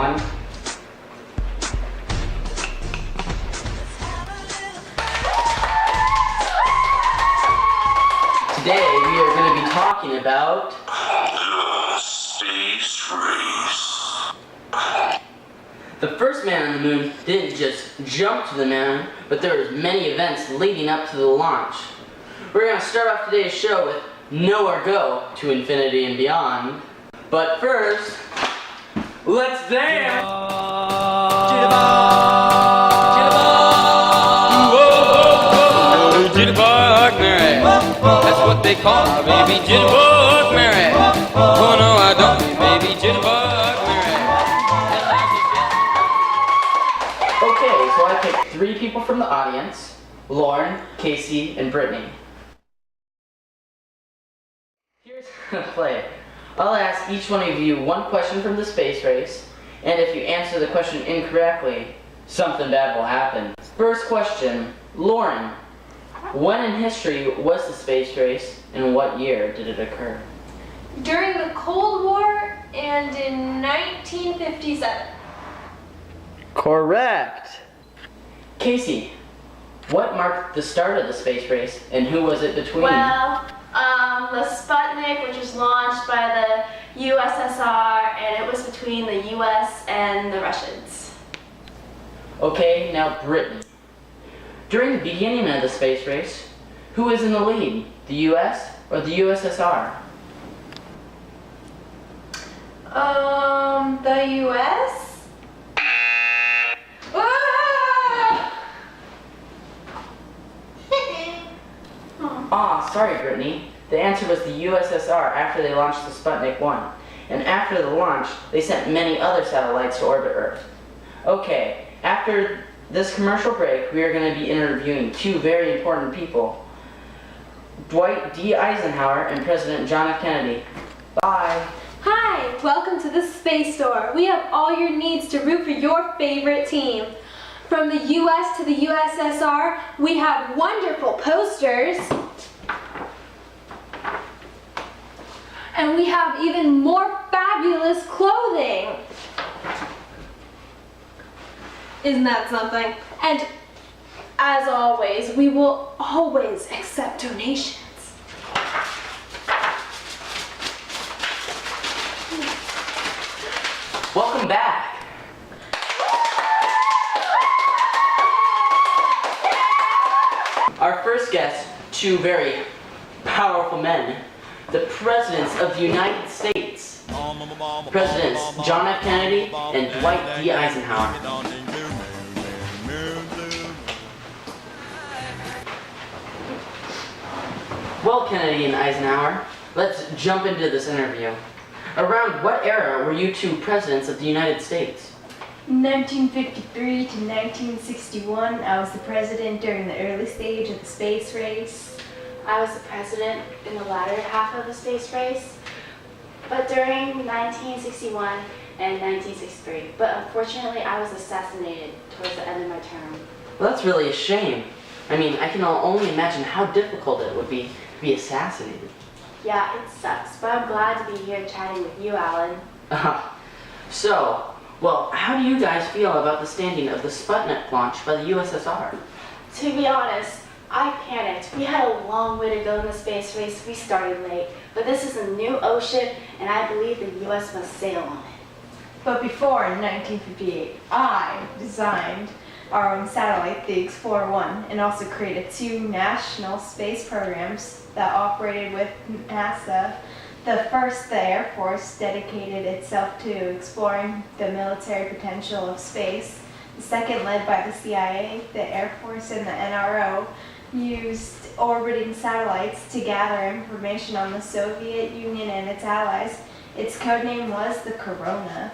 everyone. Today we are going to be talking about the space race. the first man on the moon didn't just jump to the moon, but there was many events leading up to the launch. We're going to start off today's show with Know or Go to Infinity and Beyond. But first, let's dance! Jitterbug Mary, that's what they call me, baby. Jitterbug Mary. Oh no, I don't, baby. Jitterbug Mary. Okay, so I picked 3 people from the audience: Lauren, Casey, and Brittany. Here's how to play it. I'll ask each one of you one question from the space race, and if you answer the question incorrectly, something bad will happen. First question, Lauren. When in history was the space race, and what year did it occur? During the Cold War and in 1957. Correct. Casey, what marked the start of the space race, and who was it between? Well, the Sputnik, which was launched by the USSR, and it was between the US and the Russians. Okay, now Brittany. During the beginning of the space race, who was in the lead, the US or the USSR? The US? Ah! Ah, sorry Brittany. The answer was the USSR after they launched the Sputnik 1. And after the launch, they sent many other satellites to orbit Earth. Okay, after this commercial break, we are going to be interviewing 2 very important people, Dwight D. Eisenhower and President John F. Kennedy. Bye. Hi, welcome to the Space Store. We have all your needs to root for your favorite team. From the US to the USSR, we have wonderful posters. And we have even more fabulous clothing. Isn't that something? And as always, we will always accept donations. Welcome back. Our first guest, 2 very powerful men, the Presidents of the United States. Presidents John F. Kennedy and Dwight D. Eisenhower. Well, Kennedy and Eisenhower, let's jump into this interview. Around what era were you 2 presidents of the United States? 1953 to 1961, I was the president during the early stage of the space race. I was the president in the latter half of the space race, but during 1961 and 1963. But unfortunately, I was assassinated towards the end of my term. Well, that's really a shame. I mean, I can only imagine how difficult it would be to be assassinated. Yeah, it sucks, but I'm glad to be here chatting with you, Alan. Well, how do you guys feel about the standing of the Sputnik launch by the USSR? To be honest, I panicked. We had a long way to go in the space race. We started late, but this is a new ocean, and I believe the US must sail on it. But before, in 1958, I designed our own satellite, the Explorer 1, and also created 2 national space programs that operated with NASA. The first, the Air Force, dedicated itself to exploring the military potential of space. The second, led by the CIA, the Air Force and the NRO, used orbiting satellites to gather information on the Soviet Union and its allies. Its codename was the Corona.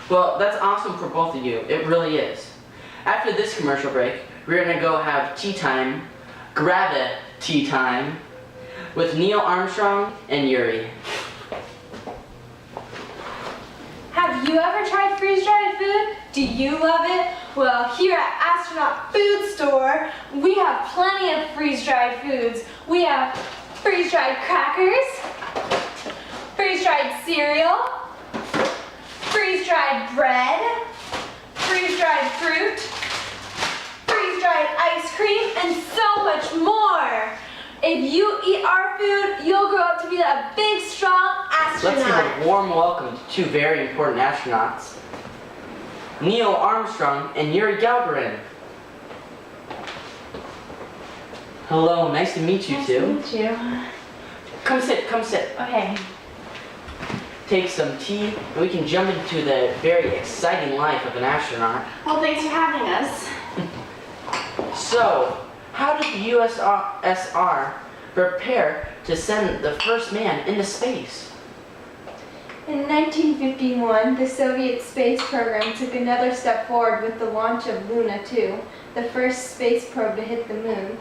Well, that's awesome for both of you. It really is. After this commercial break, we're going to go have tea time, gravity time, with Neil Armstrong and Yuri. Have you ever tried freeze-dried food? Do you love it? Well, here at Astronaut Food Store, we have plenty of freeze-dried foods. We have freeze-dried crackers, freeze-dried cereal, freeze-dried freeze-dried bread, freeze-dried fruit, freeze-dried ice cream, and so much more. If you eat our food, you'll grow up to be that big, strong astronaut. Let's give a warm welcome to two very important astronauts, Neil Armstrong and Yuri Gagarin. Hello, nice to meet you two. Nice to meet you. Come sit, come sit. Okay. Take some tea, and we can jump into the very exciting life of an astronaut. Well, thanks for having us. So, how did the USSR prepare to send the first man into space? In 1951, the Soviet space program took another step forward with the launch of Luna 2, the first space probe to hit the moon.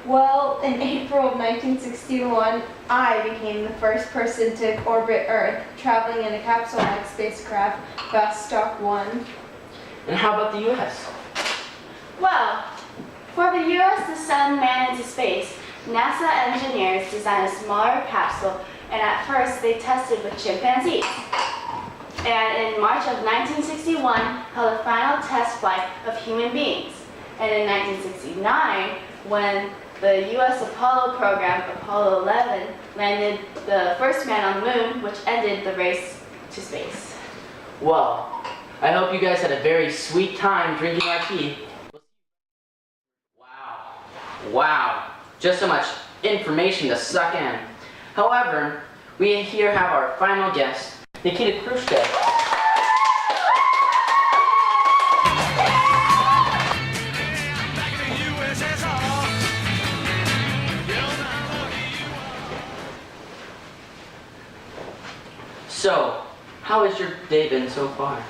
Well, in April of 1961, I became the first person to orbit Earth, traveling in a capsule-like spacecraft, Vostok 1. And how about the US? Well, for the U.S. to send man into space, NASA engineers designed a smaller capsule, and at first they tested with chimpanzees. And in March of 1961, held a final test flight of human beings. And in 1969, when the U.S. Apollo program, Apollo 11, landed the first man on the moon, which ended the race to space. Well, I hope you guys had a very sweet time drinking our tea. Wow, just so much information to suck in. However, we here have our final guest, Nikita Khrushchev. So, how has your day been so far?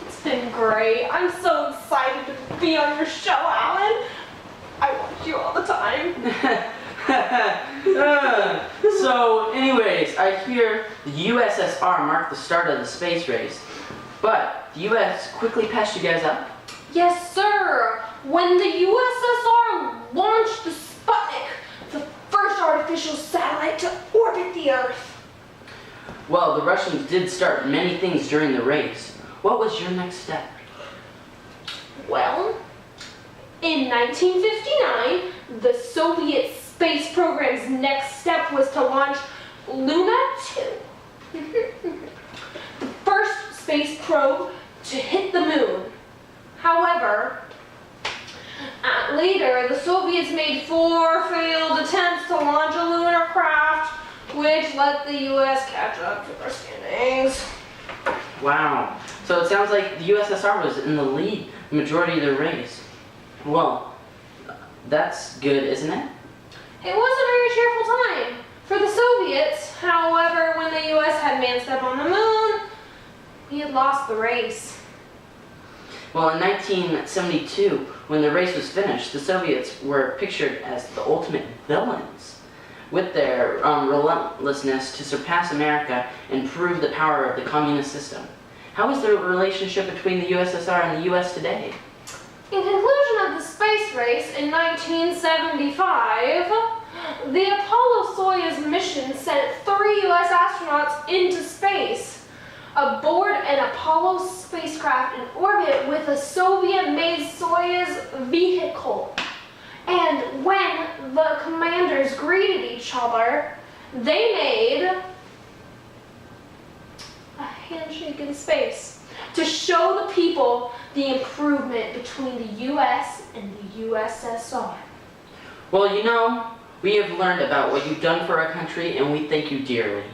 It's been great. I'm so excited to be on your show, Alan. I watch you all the time. So, anyways, I hear the USSR marked the start of the space race, but the US quickly passed you guys up? Yes, sir. When the USSR launched the Sputnik, the first artificial satellite to orbit the Earth. Well, the Russians did start many things during the race. What was your next step? Well, in 1959, the Soviet space program's next step was to launch Luna 2, the first space probe to hit the moon. However, later, the Soviets made 4 failed attempts to launch a lunar craft, which let the U.S. catch up to their standings. Wow. So it sounds like the USSR was in the lead the majority of the race. Well, that's good, isn't it? It was a very cheerful time for the Soviets. However, when the U.S. had man step on the moon, we had lost the race. Well, in 1972, when the race was finished, the Soviets were pictured as the ultimate villains, with their relentlessness to surpass America and prove the power of the communist system. How is the relationship between the USSR and the US today? In conclusion of the space race in 1975, the Apollo-Soyuz mission sent 3 U.S. astronauts into space, aboard an Apollo spacecraft in orbit with a Soviet-made Soyuz vehicle. And when the commanders greeted each other, they made a handshake in space to show the people the improvement between the U.S. and the USSR. Well, you know, we have learned about what you've done for our country, and we thank you dearly.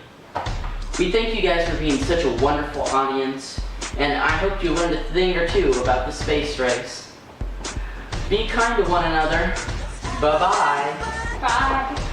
We thank you guys for being such a wonderful audience, and I hope you learned a thing or two about the space race. Be kind to one another. Bye-bye. Bye.